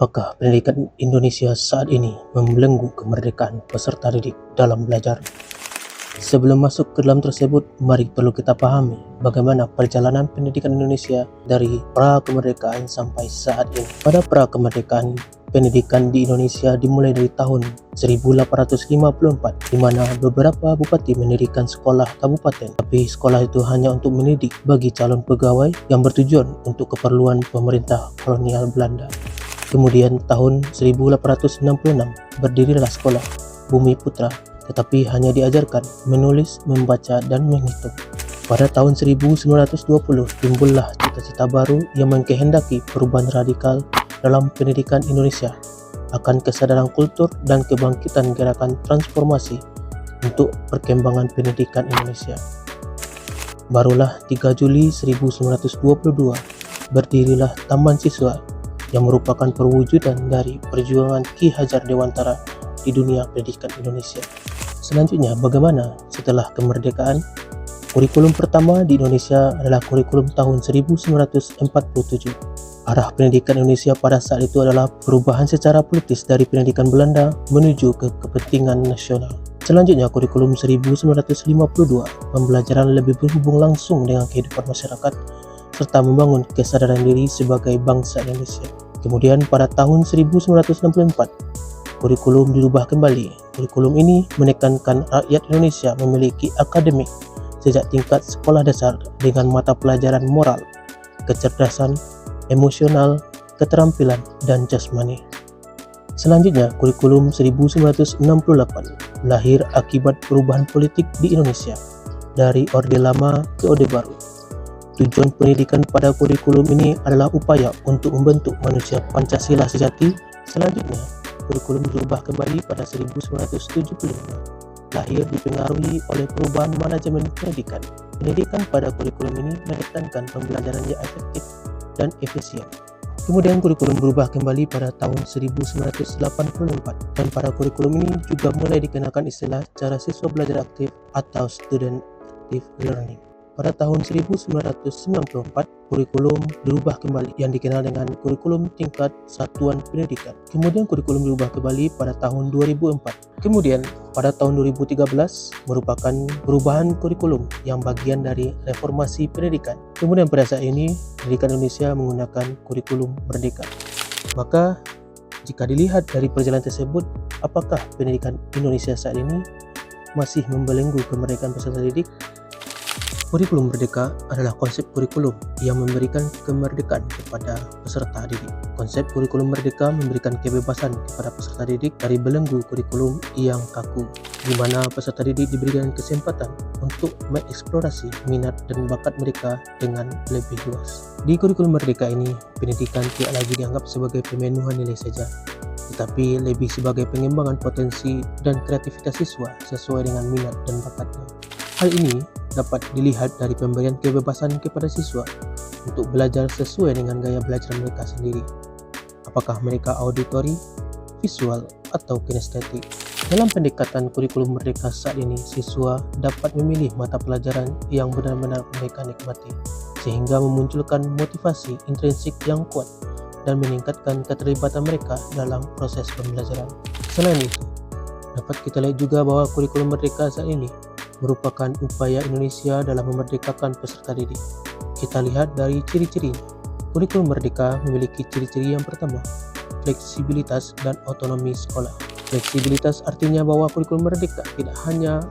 Apakah pendidikan Indonesia saat ini membelenggu kemerdekaan peserta didik dalam belajar? Sebelum masuk ke dalam tersebut, mari perlu kita pahami bagaimana perjalanan pendidikan Indonesia dari pra-kemerdekaan sampai saat ini. Pada pra-kemerdekaan, pendidikan di Indonesia dimulai dari tahun 1854, di mana beberapa bupati mendirikan sekolah kabupaten. Tapi sekolah itu hanya untuk mendidik bagi calon pegawai yang bertujuan untuk keperluan pemerintah kolonial Belanda. Kemudian tahun 1866 berdirilah sekolah Bumi Putra, tetapi hanya diajarkan menulis, membaca, dan menghitung. Pada tahun 1920 timbullah cita-cita baru yang mengkehendaki perubahan radikal dalam pendidikan Indonesia akan kesadaran kultur dan kebangkitan gerakan transformasi untuk perkembangan pendidikan Indonesia. Barulah 3 Juli 1922 berdirilah Taman Siswa yang merupakan perwujudan dari perjuangan Ki Hajar Dewantara di dunia pendidikan Indonesia. Selanjutnya, bagaimana setelah kemerdekaan? Kurikulum pertama di Indonesia adalah kurikulum tahun 1947. Arah pendidikan Indonesia pada saat itu adalah perubahan secara politis dari pendidikan Belanda menuju ke kepentingan nasional. Selanjutnya, kurikulum 1952, pembelajaran lebih berhubung langsung dengan kehidupan masyarakat serta membangun kesadaran diri sebagai bangsa Indonesia. Kemudian pada tahun 1964, kurikulum dirubah kembali. Kurikulum ini menekankan rakyat Indonesia memiliki akademik sejak tingkat sekolah dasar dengan mata pelajaran moral, kecerdasan, emosional, keterampilan, dan jasmani. Selanjutnya, kurikulum 1968 lahir akibat perubahan politik di Indonesia dari Orde Lama ke Orde Baru. Tujuan pendidikan pada kurikulum ini adalah upaya untuk membentuk manusia Pancasila sejati. Selanjutnya, kurikulum dirubah kembali pada 1975. Lahir dipengaruhi oleh perubahan manajemen pendidikan. Pendidikan pada kurikulum ini menekankan pembelajaran yang efektif dan efisien. Kemudian kurikulum berubah kembali pada tahun 1984 dan pada kurikulum ini juga mulai dikenakan istilah cara siswa belajar aktif atau student active learning. Pada tahun 1994, kurikulum dirubah kembali yang dikenal dengan kurikulum tingkat satuan pendidikan. Kemudian kurikulum dirubah kembali pada tahun 2004. Kemudian pada tahun 2013 merupakan perubahan kurikulum yang bagian dari reformasi pendidikan. Kemudian pada saat ini, pendidikan Indonesia menggunakan kurikulum merdeka. Maka jika dilihat dari perjalanan tersebut, apakah pendidikan Indonesia saat ini masih membelenggu kemerdekaan peserta didik? Kurikulum merdeka adalah konsep kurikulum yang memberikan kemerdekaan kepada peserta didik. Konsep kurikulum merdeka memberikan kebebasan kepada peserta didik dari belenggu kurikulum yang kaku, di mana peserta didik diberikan kesempatan untuk mengeksplorasi minat dan bakat mereka dengan lebih luas. Di kurikulum merdeka ini, pendidikan tidak lagi dianggap sebagai pemenuhan nilai saja, tetapi lebih sebagai pengembangan potensi dan kreativitas siswa sesuai dengan minat dan bakatnya. Hal ini dapat dilihat dari pemberian kebebasan kepada siswa untuk belajar sesuai dengan gaya belajar mereka sendiri. Apakah mereka auditori, visual, atau kinestetik? Dalam pendekatan kurikulum merdeka saat ini, siswa dapat memilih mata pelajaran yang benar-benar mereka nikmati, sehingga memunculkan motivasi intrinsik yang kuat dan meningkatkan keterlibatan mereka dalam proses pembelajaran. Selain itu, dapat kita lihat juga bahwa kurikulum merdeka saat ini merupakan upaya Indonesia dalam memerdekakan peserta didik. Kita lihat dari ciri-ciri. Kurikulum merdeka memiliki ciri-ciri yang pertama, fleksibilitas dan otonomi sekolah. Fleksibilitas artinya bahwa kurikulum merdeka tidak hanya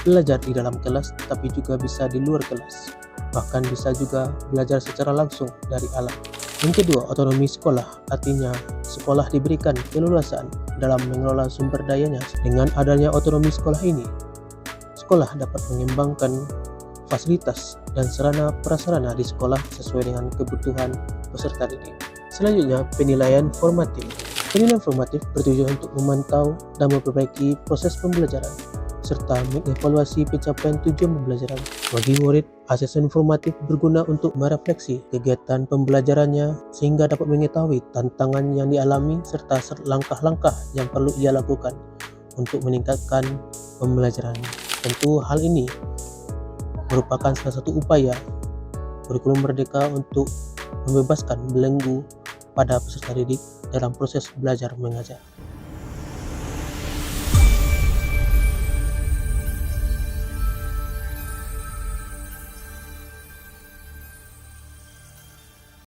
belajar di dalam kelas, tapi juga bisa di luar kelas. Bahkan bisa juga belajar secara langsung dari alam. Yang kedua, otonomi sekolah artinya sekolah diberikan keleluasaan dalam mengelola sumber dayanya. Dengan adanya otonomi sekolah ini, sekolah dapat mengembangkan fasilitas dan sarana prasarana di sekolah sesuai dengan kebutuhan peserta didik. Selanjutnya, penilaian formatif. Penilaian formatif bertujuan untuk memantau dan memperbaiki proses pembelajaran serta mengevaluasi pencapaian tujuan pembelajaran. Bagi murid, asesmen formatif berguna untuk merefleksi kegiatan pembelajarannya sehingga dapat mengetahui tantangan yang dialami serta langkah-langkah yang perlu ia lakukan untuk meningkatkan pembelajarannya. Tentu hal ini merupakan salah satu upaya kurikulum merdeka untuk membebaskan belenggu pada peserta didik dalam proses belajar mengajar.